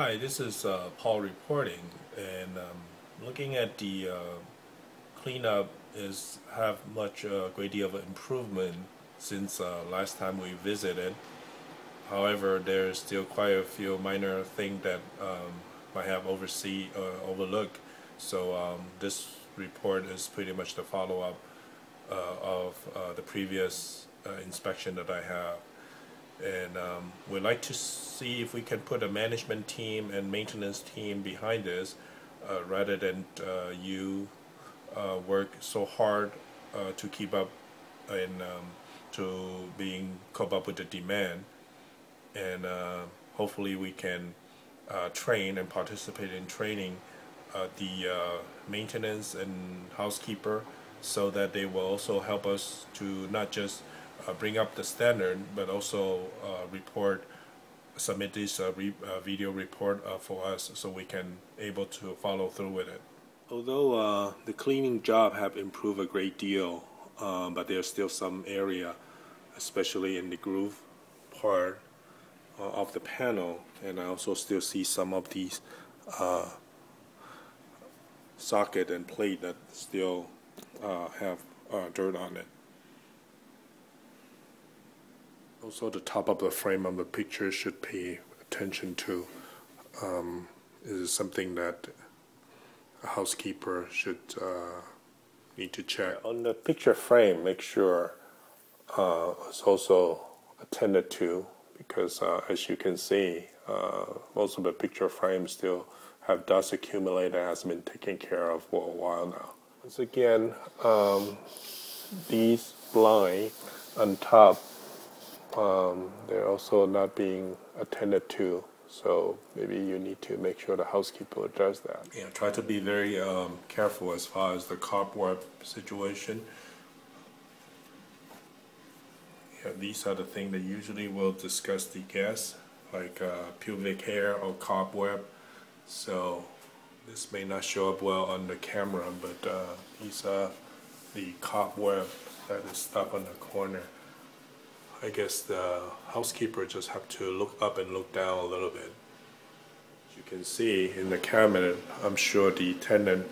Hi, this is Paul reporting, and looking at the cleanup is have much great deal of improvement since last time we visited. However, there's still quite a few minor things that might have overlooked. So this report is pretty much the follow-up of the previous inspection that I have. And we'd like to see if we can put a management team and maintenance team behind this rather than you work so hard to keep up and to cope up with the demand. And hopefully we can train and participate in training the maintenance and housekeeper, so that they will also help us to not just bring up the standard, but also submit this video report for us, so we can able to follow through with it. Although the cleaning job have improved a great deal, but there's still some area, especially in the groove part of the panel, and I also still see some of these socket and plate that still have dirt on it. Also, the top of the frame of the picture should pay attention to. Is something that a housekeeper should need to check. On the picture frame, make sure it's also attended to, because as you can see, most of the picture frames still have dust accumulated that has been taken care of for a while now. Once again, these blinds on top, they're also not being attended to, so maybe you need to make sure the housekeeper does that. Yeah, try to be very careful as far as the cobweb situation. Yeah, these are the things that usually will discuss the guests, like pubic hair or cobweb. So this may not show up well on the camera, but these are the cobweb that is stuck on the corner. I guess the housekeeper just have to look up and look down a little bit. As you can see in the cabinet, I'm sure the tenant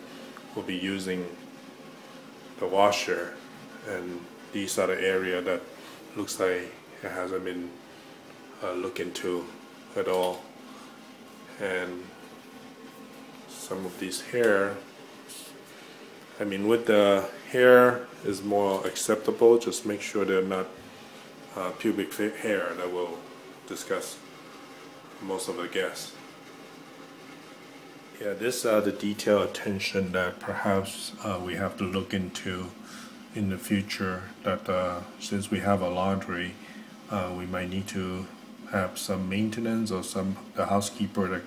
will be using the washer, and these are the area that looks like it hasn't been looked into at all. And some of these hair, I mean, with the hair is more acceptable, just make sure they're not pubic hair that will discuss most of the guests. Yeah, this are the detail attention that perhaps we have to look into in the future, that since we have a laundry, we might need to have some maintenance or the housekeeper to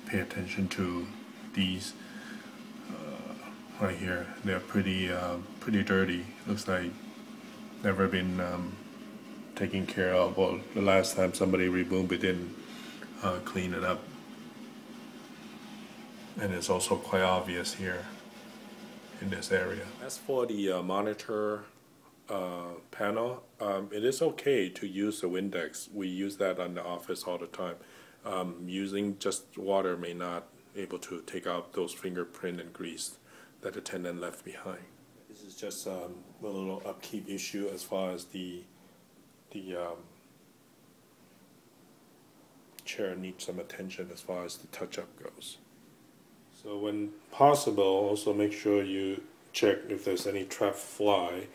pay attention to these right here. They're pretty dirty. Looks like never been taken care of. Well, the last time somebody removed it didn't clean it up, and it's also quite obvious here in this area. As for the monitor panel, it is okay to use the Windex. We use that in the office all the time. Using just water may not able to take out those fingerprint and grease that the tenant left behind. This is just a little upkeep issue as far as the chair needs some attention as far as the touch-up goes. So when possible, also make sure you check if there's any trapped fly.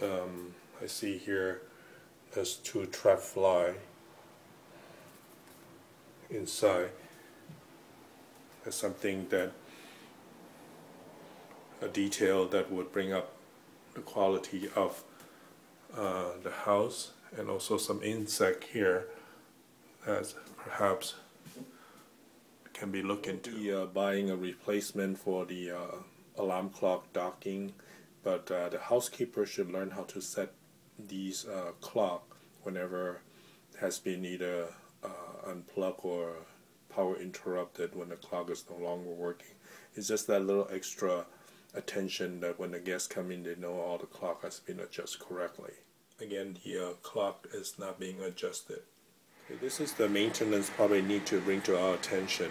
I see here there's 2 trapped fly inside. That's something that, a detail that would bring up the quality of the house, and also some insect here that perhaps can be looked into. Buying a replacement for the alarm clock docking, but the housekeeper should learn how to set these clock whenever it has been either unplugged or power interrupted, when the clock is no longer working. It's just that little extra attention that when the guests come in, they know all the clock has been adjusted correctly. Again, the clock is not being adjusted. This is the maintenance probably need to bring to our attention.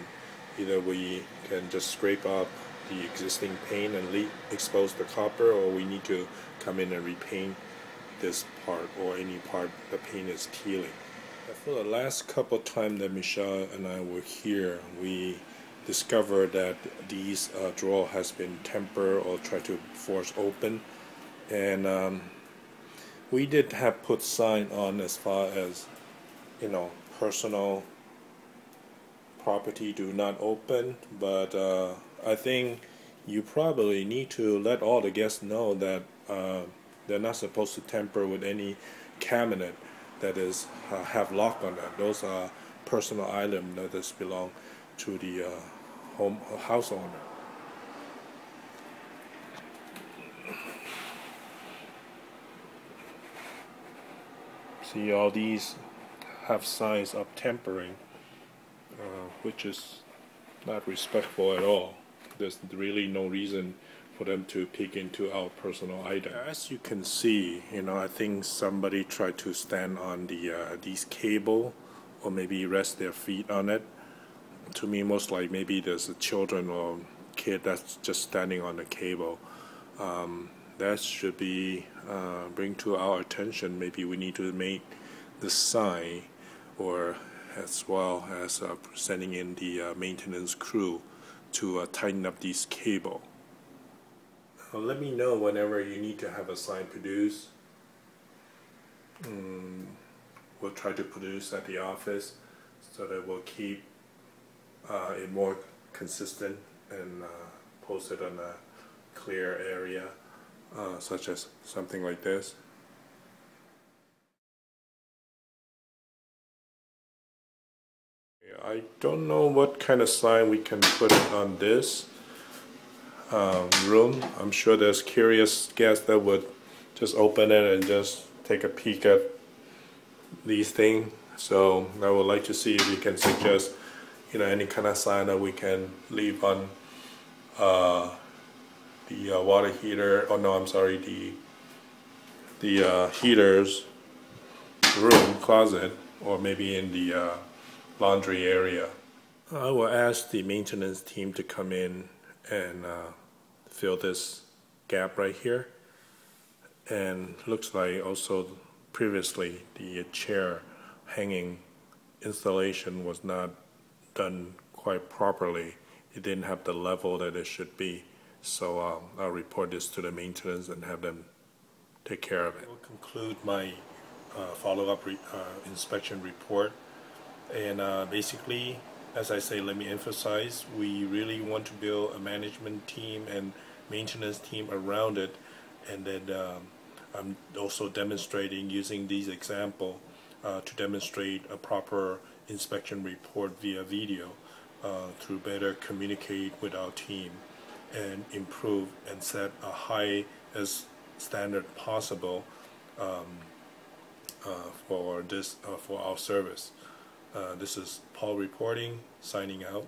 Either we can just scrape up the existing paint and expose the copper, or we need to come in and repaint this part or any part the paint is peeling. For the last couple times that Michelle and I were here, we discovered that these drawer has been tempered or tried to force open, and we did have put sign on as far as, you know, personal property do not open, but I think you probably need to let all the guests know that they're not supposed to tamper with any cabinet that is have lock on them. Those are personal items that is belong to the house owner. See, all these have signs of tampering, which is not respectful at all. There's really no reason for them to peek into our personal item. As you can see, you know, I think somebody tried to stand on the these cable, or maybe rest their feet on it. To me, most like maybe there's a children or kid that's just standing on the cable. That should be bring to our attention. Maybe we need to make the sign, or as well as sending in the maintenance crew to tighten up these cable. Let me know whenever you need to have a sign produced. We'll try to produce at the office so that we'll keep it more consistent and post it on a clear area, such as something like this. I don't know what kind of sign we can put on this room. I'm sure there's curious guests that would just open it and just take a peek at these things. So I would like to see if you can suggest, you know, any kind of sign that we can leave on the water heater. Oh no, I'm sorry, the heater's room closet, or maybe in the laundry area. I will ask the maintenance team to come in and fill this gap right here. And looks like also previously the chair hanging installation was not done quite properly. It didn't have the level that it should be. So I'll report this to the maintenance and have them take care of it. I will conclude my follow-up inspection report. And basically, as I say, let me emphasize, we really want to build a management team and maintenance team around it. And then I'm also demonstrating, using these examples to demonstrate a proper inspection report via video to better communicate with our team and improve and set a high as standard possible for our service. This is Paul reporting, signing out.